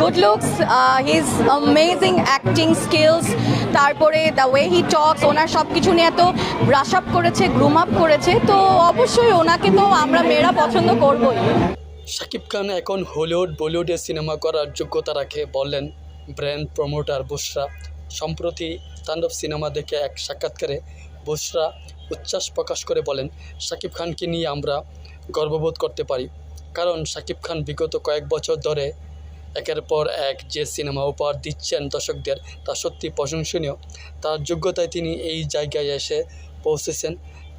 Good looks, his amazing acting skills, তারপরে the way he talks, ওনার সব কিছু নিয়ে এত ব্রাশ আপ করেছে, গ্রুম আপ করেছে, তো অবশ্যই ওনাকে তো আমরা মেয়েরা পছন্দ করবই। শাকিব খান এখন হলিউড বলিউডে সিনেমা করার যোগ্যতা রাখে বললেন ব্র্যান্ড প্রমোটার বুশরা। সম্প্রতি তাণ্ডব সিনেমা দেখে এক সাক্ষাৎকারে বুশরা উচ্ছ্বাস প্রকাশ করে বলেন, শাকিব খানকে নিয়ে আমরা গর্ববোধ করতে পারি, কারণ শাকিব খান বিগত কয়েক বছর ধরে একের পর এক যে সিনেমা উপহার দিচ্ছেন দর্শকদের তা সত্যি প্রশংসনীয়। তার যোগ্যতায় তিনি এই জায়গায় এসে পৌঁছেছেন।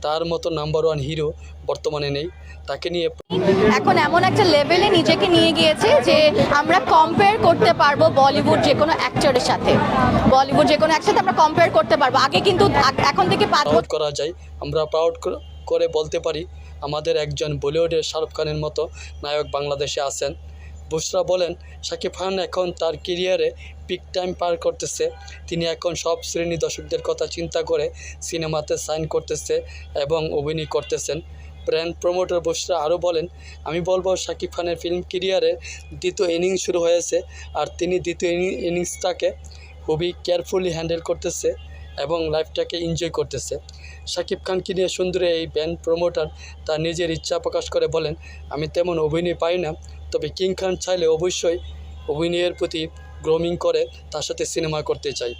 তার মতো নাম্বার ওয়ান হিরো বর্তমানে নেই। তাকে নিয়ে এখন এমন একটা লেভেলে নিজেকে নিয়ে গিয়েছে যে আমরা কম্পেয়ার করতে পারবো বলিউড যে কোনো অ্যাক্টরের সাথে, বলিউড যে কোনো একসাথে আমরা কম্পেয়ার করতে পারবো। আগে কিন্তু এখন থেকে 5 প্রাউড করা যায়, আমরা প্রাউড করে বলতে পারি আমাদের একজন বলিউডের শাহরুখ খানের মতো নায়ক বাংলাদেশে আছেন। বুশরা বলেন, শাকিব খান এখন তার ক্যারিয়ারে পিক টাইম পার করতেছে। তিনি এখন সব শ্রেণী দর্শকদের কথা চিন্তা করে সিনেমাতে সাইন করতেছে এবং অভিনয় করতেছেন। ব্র্যান্ড প্রমোটার বুশরা আরও বলেন, আমি বলবো শাকিব খানের ফিল্ম ক্যারিয়ারের দ্বিতীয় ইনিংস শুরু হয়েছে, আর তিনি দ্বিতীয় ইনিংসটাকে খুবই কেয়ারফুলি হ্যান্ডেল করতেছে এবং লাইফটাকে এনজয় করতেছে। শাকিব খানকে নিয়ে সুন্দরী এই ব্যান্ড প্রমোটার তার নিজের ইচ্ছা প্রকাশ করে বলেন, আমি তেমন অভিনয় পাই না, তবে কিং খান চাইলে অবশ্যই অভিনয়ের প্রতি গ্রোমিং করে তার সাথে সিনেমা করতে চাই।